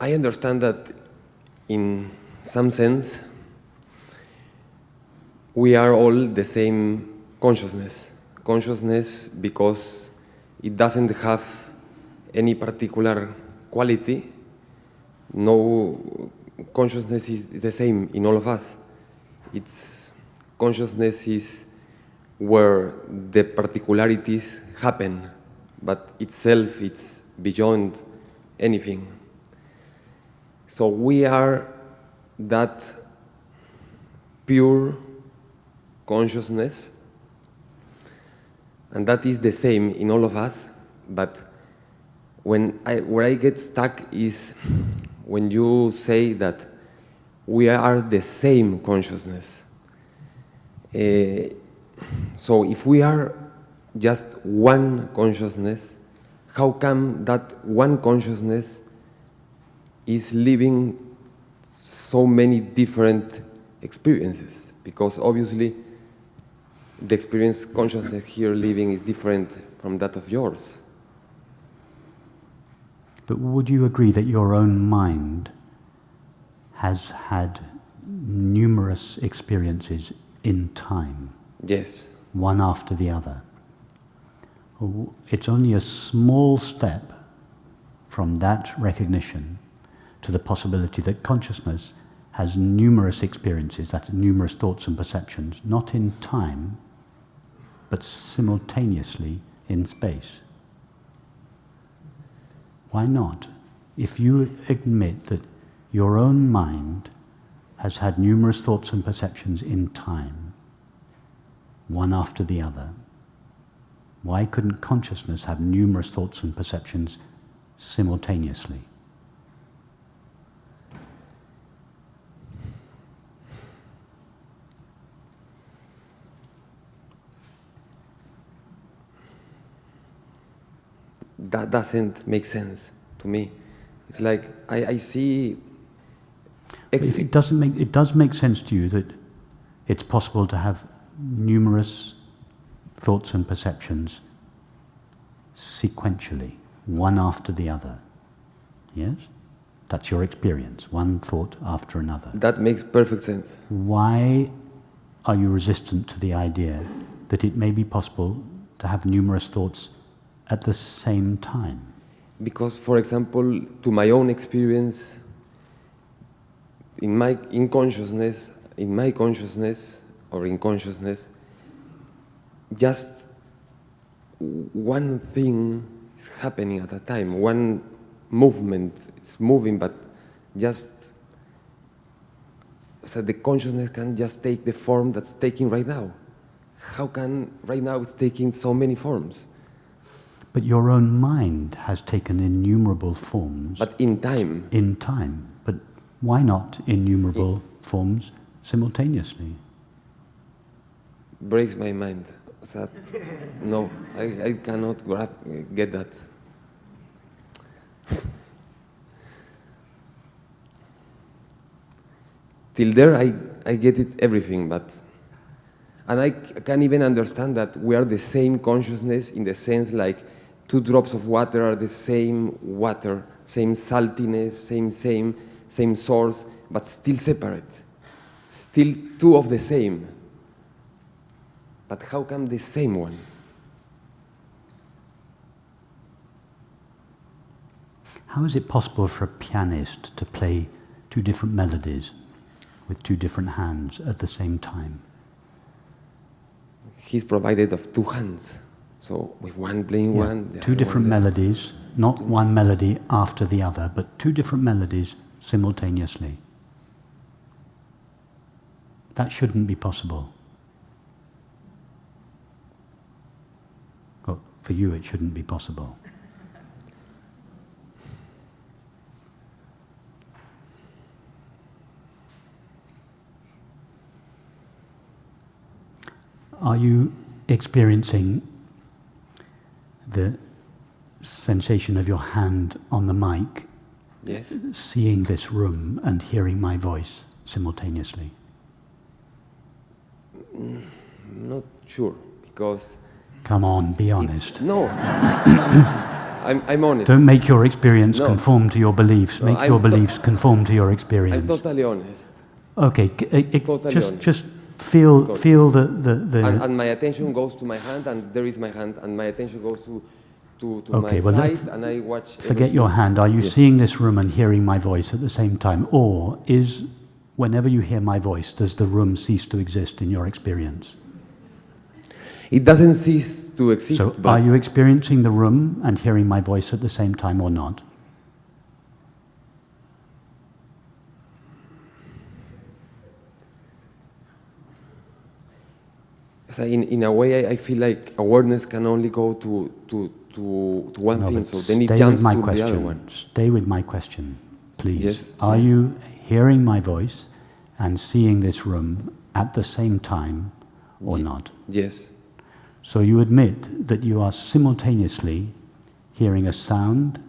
I understand that in some sense we are all the same consciousness. Consciousness because it doesn't have any particular quality. No consciousness is the same in all of us. Consciousness is where the particularities happen, but itself it's beyond anything. So we are that pure consciousness, and that is the same in all of us. But where I get stuck is when you say that we are the same consciousness. So if we are just one consciousness, how come that one consciousness is living so many different experiences? Because obviously the experience consciousness here living is different from that of yours. But would you agree that your own mind has had numerous experiences in time? Yes. One after the other. It's only a small step from that recognition to the possibility that consciousness has numerous experiences, that's numerous thoughts and perceptions, not in time, but simultaneously in space. Why not? If you admit that your own mind has had numerous thoughts and perceptions in time, one after the other, why couldn't consciousness have numerous thoughts and perceptions simultaneously? That doesn't make sense to me. It's like I see. If it does make sense to you that it's possible to have numerous thoughts and perceptions sequentially, one after the other. Yes? That's your experience, one thought after another. That makes perfect sense. Why are you resistant to the idea that it may be possible to have numerous thoughts at the same time? Because, for example, to my own experience, in my consciousness, just one thing is happening at a time. One movement is moving, but just so the consciousness can just take the form that's taking right now. How can right now it's taking so many forms? But your own mind has taken innumerable forms. But in time. In time. But why not innumerable forms simultaneously? Breaks my mind. So, no, I cannot get that. Till there, I get it, everything, and I can even understand that we are the same consciousness in the sense like 2 drops of water are the same water, same saltiness, same source, but still separate. Still 2 of the same. But how come the same one? How is it possible for a pianist to play 2 different melodies with 2 different hands at the same time? He's provided of 2 hands. So with one playing one... 2 different melodies, not one melody after the other, but 2 different melodies simultaneously. That shouldn't be possible. Well, for you it shouldn't be possible. Are you experiencing the sensation of your hand on the mic? Yes. Seeing this room and hearing my voice simultaneously? Not sure, because... Come on, be honest. No. I'm honest. Don't make your experience No. conform to your beliefs. No, Make I'm your to- beliefs conform to your I'm experience. totally honest. Okay, Totally just honest. just feel Totally. feel the And my attention goes to my hand, and there is my hand, and my attention goes to Okay, my well, side, and I watch. forget your hand. Are you Yes. seeing this room and hearing my voice at the same time, or is whenever you hear my voice, does the room cease to exist in your experience? It doesn't cease to exist. So, but are you experiencing the room and hearing my voice at the same time, or not? So in a way, I feel like awareness can only go to one No, thing, but so then it stay jumps with my to question. the other one. Stay with my question, please. Yes. Are you hearing my voice and seeing this room at the same time, or not? Yes, So you admit that you are simultaneously hearing a sound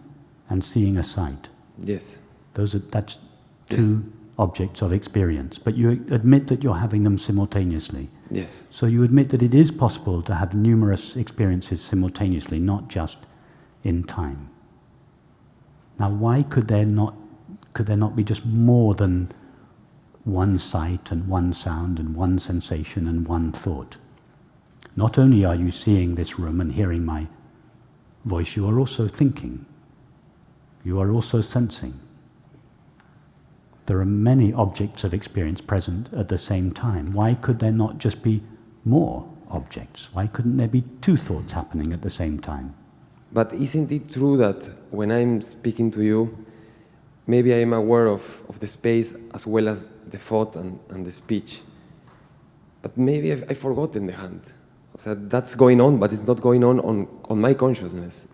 and seeing a sight. yes, That's two objects of experience, but you admit that you're having them simultaneously. yes, So you admit that it is possible to have numerous experiences simultaneously, not just in time. Now, why could there not be just more than one sight and one sound and one sensation and one thought? Not only are you seeing this room and hearing my voice, you are also thinking. You are also sensing. There are many objects of experience present at the same time. Why could there not just be more objects? Why couldn't there be two thoughts happening at the same time? But isn't it true that when I'm speaking to you, maybe I am aware of the space as well as the thought and the speech, but maybe I've forgotten the hand. So that's going on, but it's not going on my consciousness.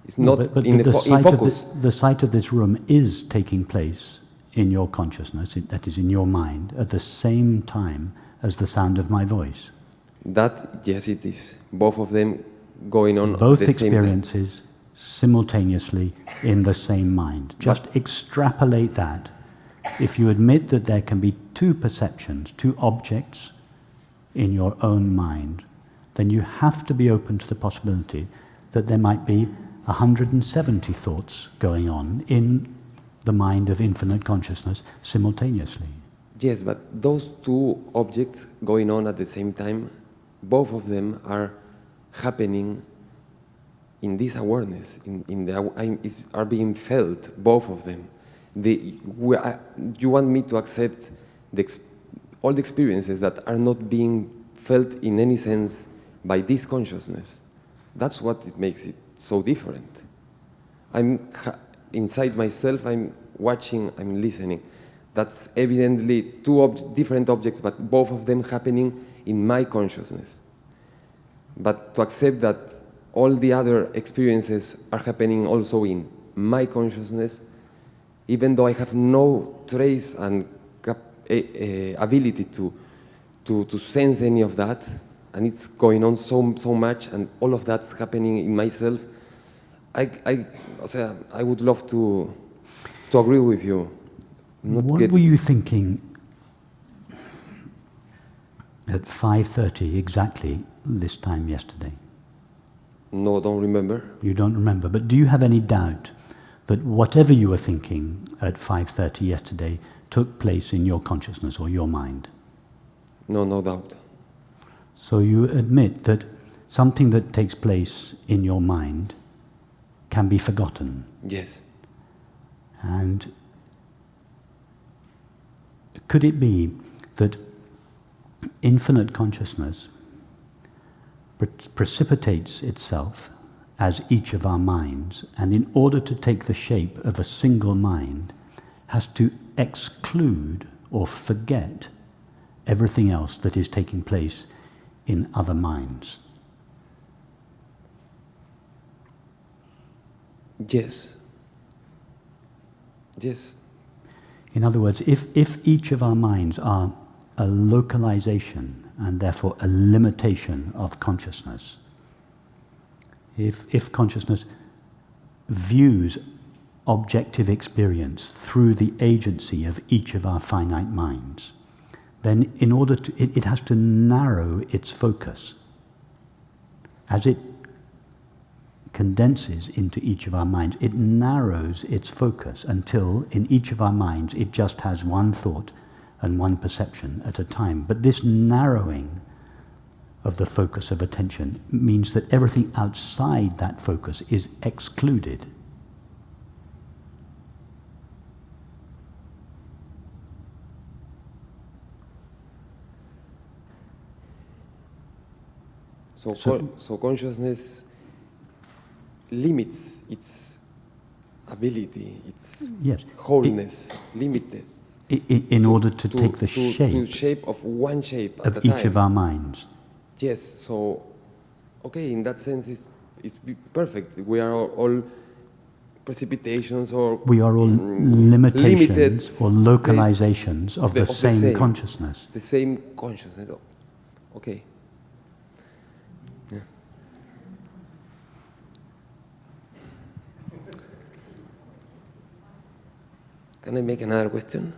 It's No, not but in the in focus. the sight of this room is taking place in your consciousness, that is in your mind, at the same time as the sound of my voice. That, yes, it is. Both of them going on Both at the same time. experiences simultaneously in the same mind. Just extrapolate that. If you admit that there can be two perceptions, two objects in your own mind, then you have to be open to the possibility that there might be 170 thoughts going on in the mind of infinite consciousness simultaneously. Yes, but those two objects going on at the same time, both of them are happening in this awareness, are being felt, both of them. You want me to accept all the experiences that are not being felt in any sense by this consciousness. That's what it makes it so different. Inside myself, I'm watching, I'm listening. That's evidently two different objects, but both of them happening in my consciousness. But to accept that all the other experiences are happening also in my consciousness, even though I have no trace and ability to sense any of that, and it's going on so much, and all of that's happening in myself, I would love to agree with you. What were you thinking at 5:30 exactly this time yesterday? No, don't remember. You don't remember, but do you have any doubt that whatever you were thinking at 5:30 yesterday took place in your consciousness or your mind? No, no doubt. So you admit that something that takes place in your mind can be forgotten. Yes. And could it be that infinite consciousness precipitates itself as each of our minds, and in order to take the shape of a single mind, has to exclude or forget everything else that is taking place in other minds? Yes. Yes. In other words, if each of our minds are a localization and therefore a limitation of consciousness, if consciousness views objective experience through the agency of each of our finite minds, then in order to, it has to narrow its focus. As it condenses into each of our minds. It narrows its focus until in each of our minds it just has one thought and one perception at a time. But this narrowing of the focus of attention means that everything outside that focus is excluded. So consciousness limits its ability, its wholeness, limited. In order to take the shape of one shape at a of each time. of our minds. Yes, so, okay, in that sense it's perfect. We are all precipitations or... We are all limitations or localizations of the same consciousness. The same consciousness, okay. Yeah. Can I make another question?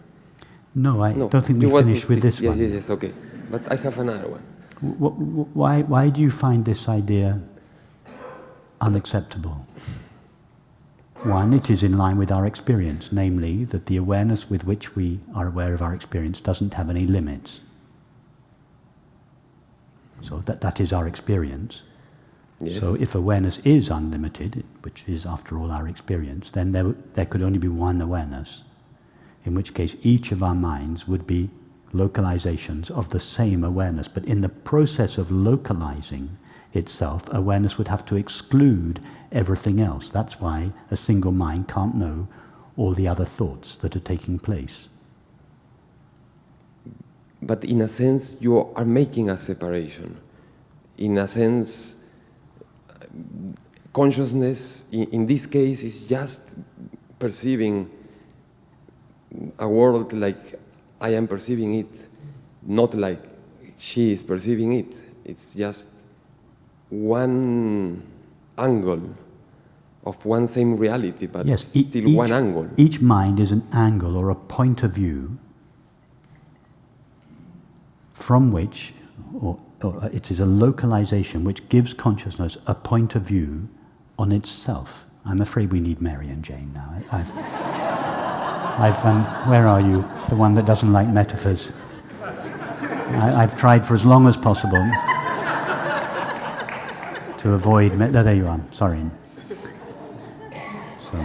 No, I don't think we finished with this one. Yes, okay. But I have another one. Why do you find this idea unacceptable? One, it is in line with our experience, namely that the awareness with which we are aware of our experience doesn't have any limits. So that is our experience. Yes. So if awareness is unlimited, which is after all our experience, then there could only be one awareness, in which case each of our minds would be localizations of the same awareness. But in the process of localizing itself, awareness would have to exclude everything else. That's why a single mind can't know all the other thoughts that are taking place. But in a sense, you are making a separation. In a sense, consciousness, in this case, is just perceiving a world like I am perceiving it, not like she is perceiving it. It's just one angle of one same reality, but still one angle. Each mind is an angle or a point of view from which, or it is a localization which gives consciousness a point of view on itself. I'm afraid we need Mary and Jane now. Where are you? The one that doesn't like metaphors. I've tried for as long as possible to avoid... there you are, sorry. So,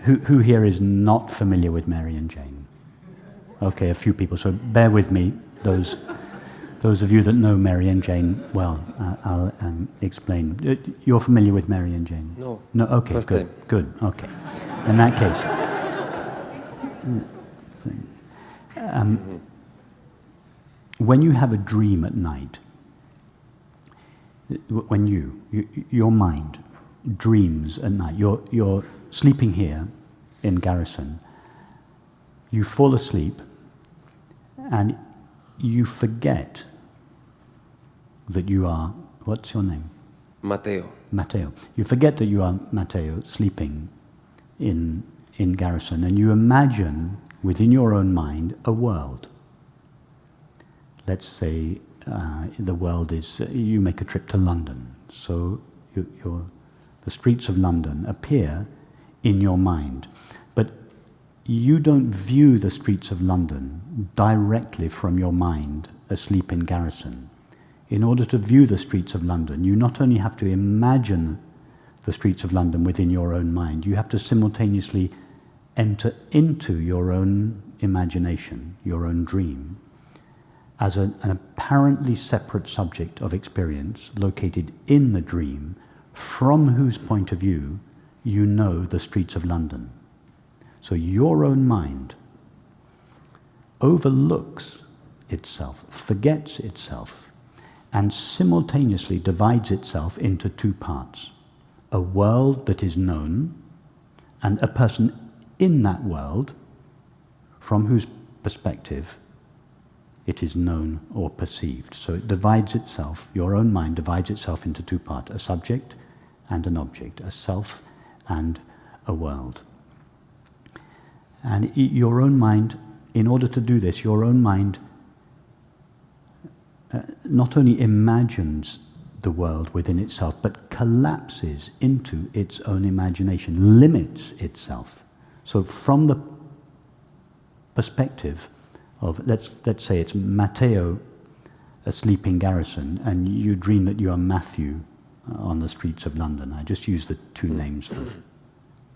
who here is not familiar with Mary and Jane? Okay, a few people, so bear with me. Those of you that know Mary and Jane, well, I'll explain. You're familiar with Mary and Jane? No. No, okay, First good, time. good, okay. In that case... when you have a dream at night, when your mind dreams at night, you're sleeping here in Garrison, you fall asleep and you forget that you are, what's your name? Mateo. Mateo. You forget that you are Mateo sleeping in Garrison, and you imagine within your own mind a world. Let's say the world is, you make a trip to London, so the streets of London appear in your mind, but you don't view the streets of London directly from your mind asleep in Garrison. In order to view the streets of London, you not only have to imagine the streets of London within your own mind, you have to simultaneously enter into your own imagination, your own dream, as an apparently separate subject of experience located in the dream, from whose point of view you know the streets of London. So your own mind overlooks itself, forgets itself, and simultaneously divides itself into two parts: a world that is known and a person in that world from whose perspective it is known or perceived. So it divides itself, your own mind divides itself into two parts: a subject and an object, a self and a world. And your own mind, in order to do this, your own mind not only imagines the world within itself, but collapses into its own imagination, limits itself. So from the perspective of, let's say it's Matteo asleep in Garrison, and you dream that you are Matthew on the streets of London. I just use the two names for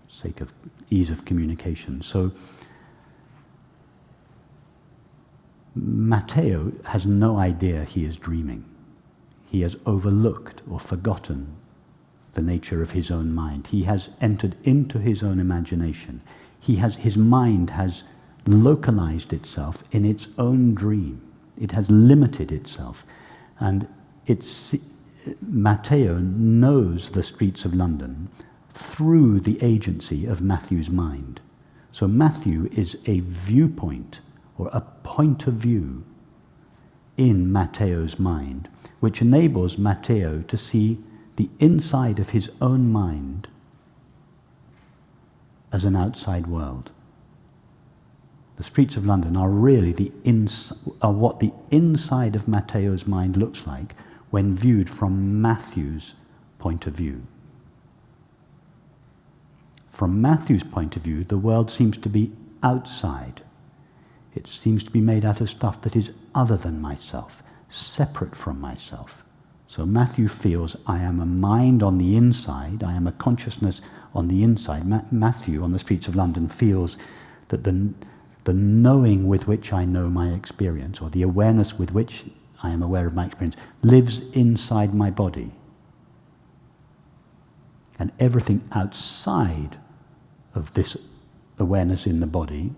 sake of ease of communication. So Matteo has no idea he is dreaming. He has overlooked or forgotten the nature of his own mind. He has entered into his own imagination. His mind has localized itself in its own dream. It has limited itself. And Matteo knows the streets of London through the agency of Matthew's mind. So Matthew is a viewpoint or a point of view in Matteo's mind, which enables Matteo to see the inside of his own mind as an outside world. The streets of London are really are what the inside of Matteo's mind looks like when viewed from Matthew's point of view. From Matthew's point of view, the world seems to be outside. It seems to be made out of stuff that is other than myself, separate from myself. So Matthew feels, I am a mind on the inside, I am a consciousness on the inside. Matthew, on the streets of London, feels that the knowing with which I know my experience, or the awareness with which I am aware of my experience, lives inside my body. And everything outside of this awareness in the body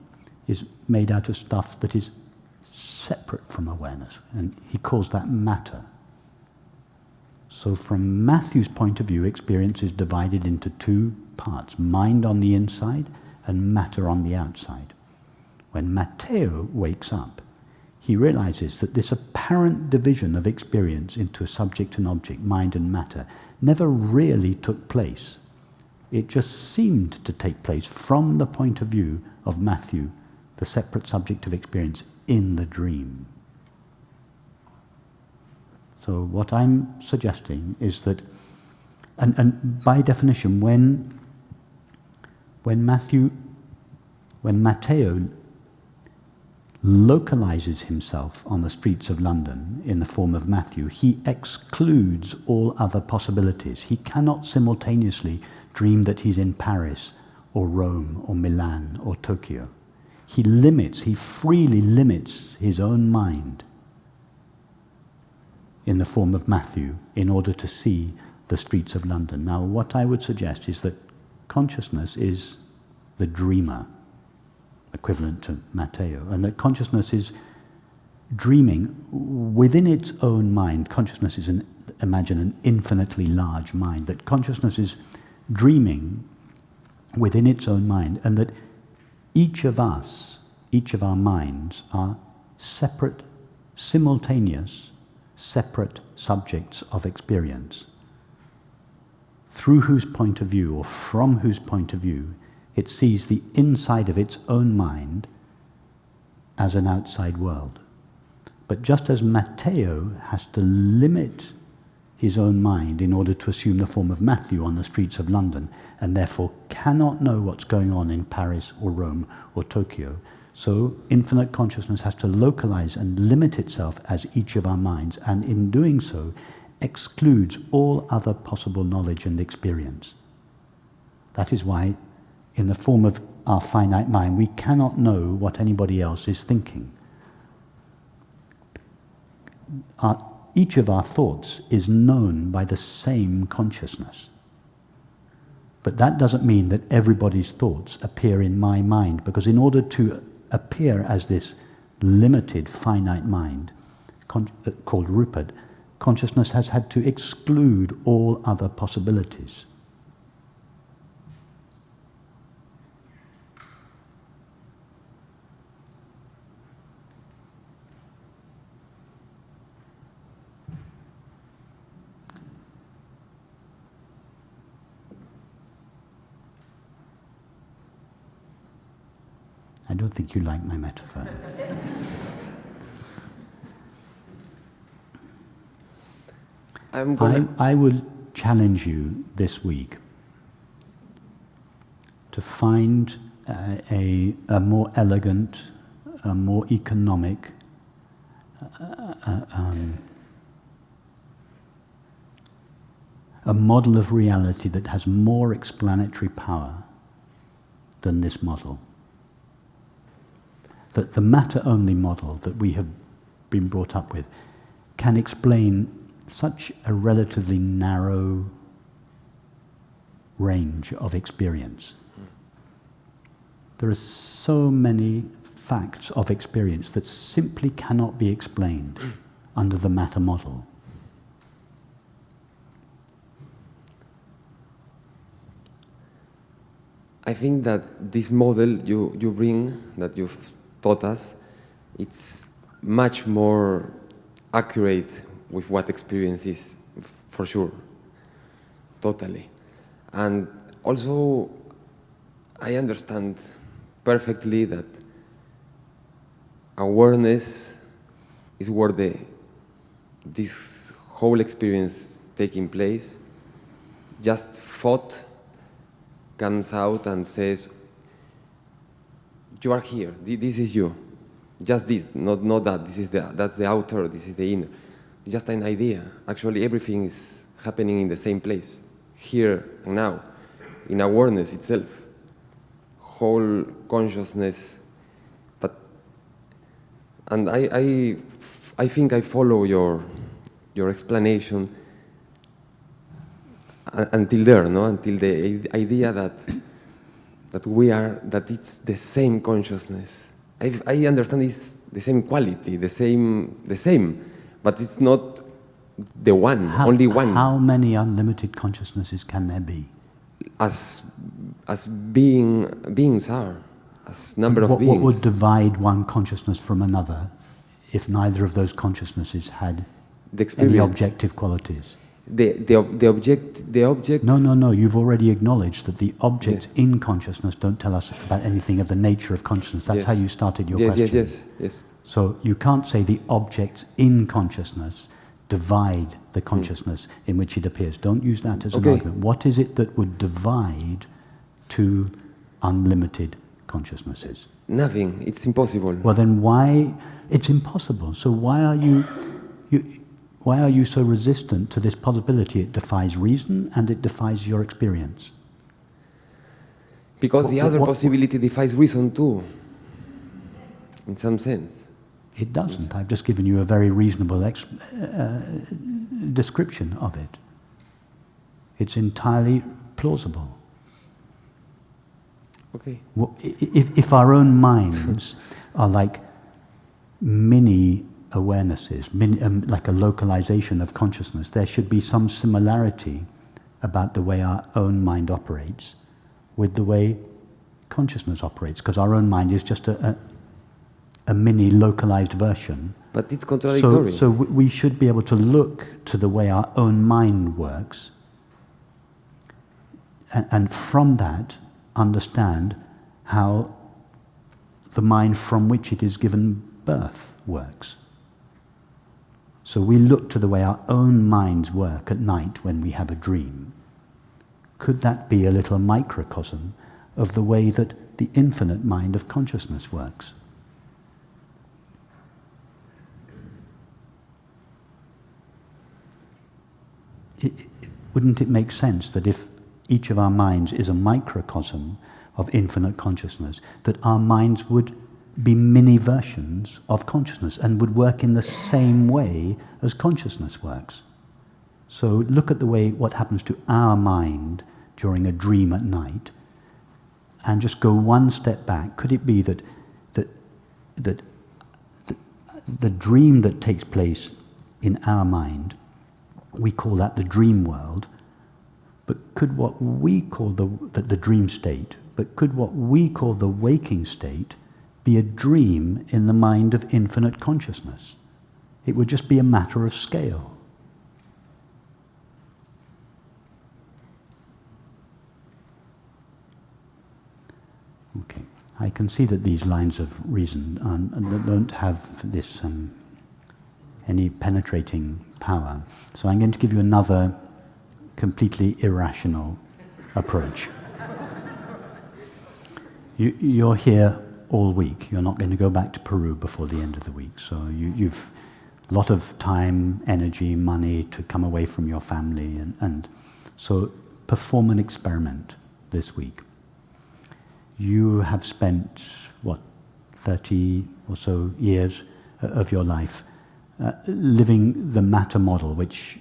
is made out of stuff that is separate from awareness. And he calls that matter. So from Matthew's point of view, experience is divided into two parts, mind on the inside and matter on the outside. When Matteo wakes up, he realizes that this apparent division of experience into a subject and object, mind and matter, never really took place. It just seemed to take place from the point of view of Matthew, the separate subject of experience in the dream. So what I'm suggesting is that, and by definition, when Matteo localizes himself on the streets of London in the form of Matthew, he excludes all other possibilities. He cannot simultaneously dream that he's in Paris or Rome or Milan or Tokyo. He freely limits his own mind in the form of Matthew in order to see the streets of London. Now, what I would suggest is that consciousness is the dreamer, equivalent to Matteo, and that consciousness is dreaming within its own mind. Consciousness is imagine an infinitely large mind, that consciousness is dreaming within its own mind, and that each of us, each of our minds, are separate, simultaneous, separate subjects of experience, through whose point of view, or from whose point of view, it sees the inside of its own mind as an outside world. But just as Matteo has to limit his own mind in order to assume the form of Matthew on the streets of London, and therefore cannot know what's going on in Paris or Rome or Tokyo, so infinite consciousness has to localize and limit itself as each of our minds, and in doing so excludes all other possible knowledge and experience. That is why, in the form of our finite mind, we cannot know what anybody else is thinking. Each of our thoughts is known by the same consciousness. But that doesn't mean that everybody's thoughts appear in my mind, because in order to appear as this limited, finite mind, called Rupert, consciousness has had to exclude all other possibilities. I don't think you like my metaphor. I'm gonna... I would challenge you this week to find a more elegant, a more economic, a model of reality that has more explanatory power than this model. That the matter-only model that we have been brought up with can explain such a relatively narrow range of experience. There are so many facts of experience that simply cannot be explained under the matter model. I think that this model you bring, that you've taught us, it's much more accurate with what experience is, for sure, totally. And also, I understand perfectly that awareness is where this whole experience taking place. Just thought comes out and says, you are here, this is you. Just this, not that, that's the outer, this is the inner. Just an idea. Actually, everything is happening in the same place, here and now, in awareness itself. Whole consciousness. And I think I follow your explanation until there, no? Until the idea that it's the same consciousness. I understand it's the same quality, the same, but it's not the one, only one. How many unlimited consciousnesses can there be? As beings are, as number of beings. What would divide one consciousness from another if neither of those consciousnesses had any objective qualities? The object. No. You've already acknowledged that the objects in consciousness don't tell us about anything of the nature of consciousness. That's how you started your question. Yes. So you can't say the objects in consciousness divide the consciousness in which it appears. Don't use that as an argument. What is it that would divide two unlimited consciousnesses? Nothing. It's impossible. Well, then why? It's impossible. So why are you so resistant to this possibility? It defies reason and it defies your experience. Because the other possibility defies reason too, in some sense. It doesn't. I've just given you a very reasonable description of it. It's entirely plausible. Okay. Well, if our own minds are like mini awarenesses, like a localization of consciousness, there should be some similarity about the way our own mind operates with the way consciousness operates, because our own mind is just a mini localized version. But it's contradictory. So we should be able to look to the way our own mind works, and from that understand how the mind from which it is given birth works. So we look to the way our own minds work at night when we have a dream. Could that be a little microcosm of the way that the infinite mind of consciousness works? Wouldn't it make sense that if each of our minds is a microcosm of infinite consciousness, that our minds would be mini versions of consciousness and would work in the same way as consciousness works? So look at the way what happens to our mind during a dream at night, and just go one step back. Could it be that the dream that takes place in our mind, we call that the dream world, but could what we call the dream state, but could what we call the waking state be a dream in the mind of infinite consciousness? It would just be a matter of scale. Okay, I can see that these lines of reason don't have this any penetrating power. So I'm going to give you another completely irrational approach. You're here all week. You're not going to go back to Peru before the end of the week. So you've a lot of time, energy, money to come away from your family. And so perform an experiment this week. You have spent, 30 or so years of your life living the matter model, which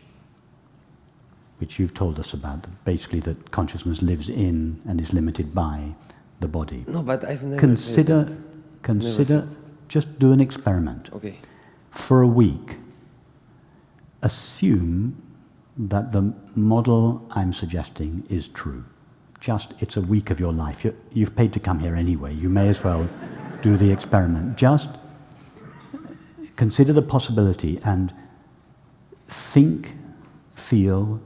you've told us about, basically that consciousness lives in and is limited by the body. No, but I've never Consider, just do an experiment. Okay. For a week, assume that the model I'm suggesting is true. It's a week of your life. You've paid to come here anyway. You may as well do the experiment. Just consider the possibility and think, feel,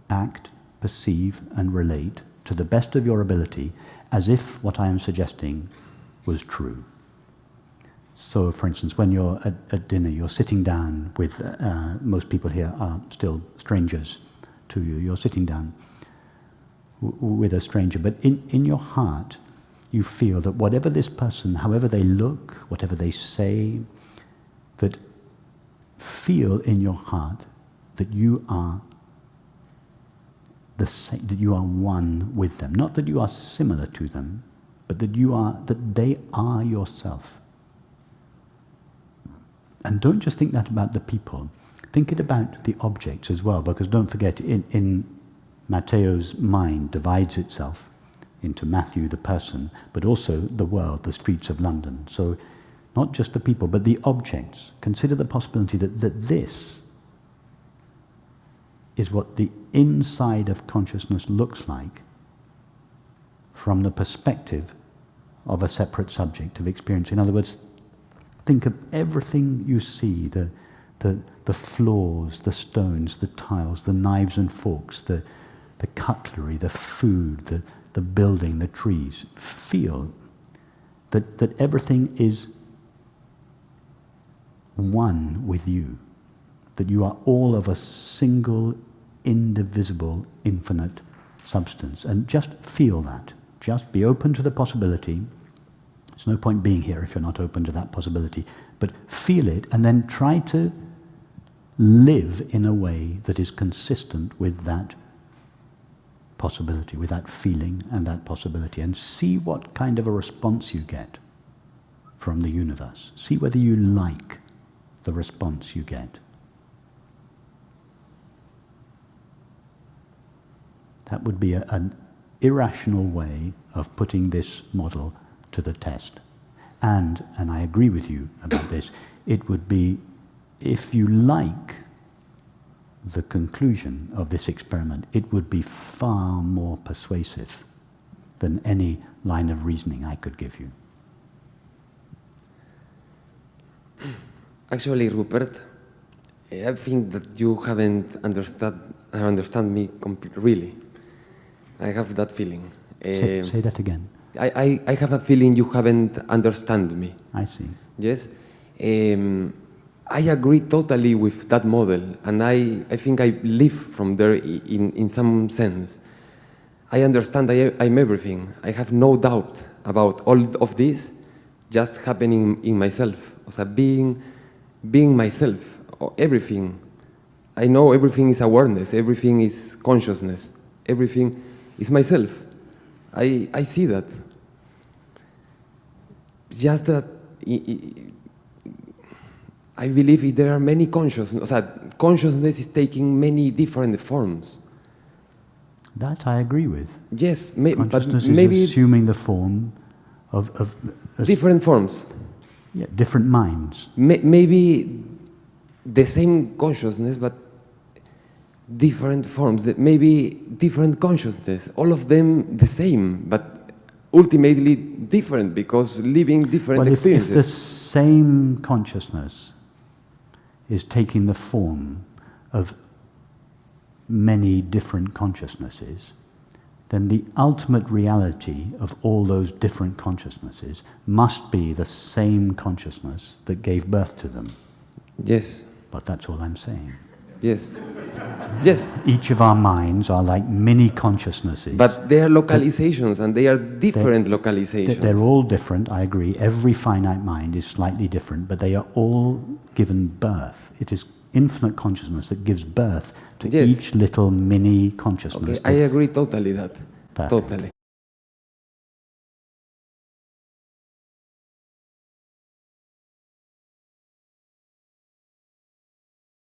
act, perceive, and relate to the best of your ability as if what I am suggesting was true. So, for instance, when you're at dinner, you're sitting down with, most people here are still strangers to you, you're sitting down with a stranger, but in your heart, you feel that whatever this person, however they look, whatever they say, that feel in your heart that you are the same, that you are one with them. Not that you are similar to them, but that they are yourself. And don't just think that about the people. Think it about the objects as well, because don't forget, in Matteo's mind divides itself into Matthew, the person, but also the world, the streets of London. So not just the people, but the objects. Consider the possibility that this is what the inside of consciousness looks like from the perspective of a separate subject of experience. In other words, think of everything you see, the floors, the stones, the tiles, the knives and forks, the cutlery, the food, the building, the trees. Feel that everything is one with you, that you are all of a single, indivisible, infinite substance. And just feel that. Just be open to the possibility. There's no point being here if you're not open to that possibility. But feel it and then try to live in a way that is consistent with that possibility, with that feeling and that possibility, and see what kind of a response you get from the universe. See whether you like the response you get. That would be an irrational way of putting this model to the test. And I agree with you about this, it would be, if you like the conclusion of this experiment, it would be far more persuasive than any line of reasoning I could give you. Actually, Rupert, I think that you haven't understand me really. I have that feeling. Say that again. I have a feeling you haven't understand me. I see. Yes. I agree totally with that model, and I think I live from there in some sense. I understand I'm everything. I have no doubt about all of this just happening in myself. So being myself, everything. I know everything is awareness, everything is consciousness, everything is myself. I see that. Just that I believe there are many consciousness. Consciousness is taking many different forms. That I agree with. Yes, consciousness but maybe is assuming the form of different forms. Yeah, different minds. Maybe the same consciousness, but different forms. Maybe different consciousness. All of them the same, but ultimately different because living different experiences. If the same consciousness is taking the form of many different consciousnesses, then the ultimate reality of all those different consciousnesses must be the same consciousness that gave birth to them. Yes. But that's all I'm saying. Yes. Yes. Each of our minds are like mini consciousnesses. But they are localizations, and they are different localizations. They're all different, I agree. Every finite mind is slightly different, but they are all given birth. It is infinite consciousness that gives birth to each little mini consciousness. Okay, I agree totally that. Perfect. Totally.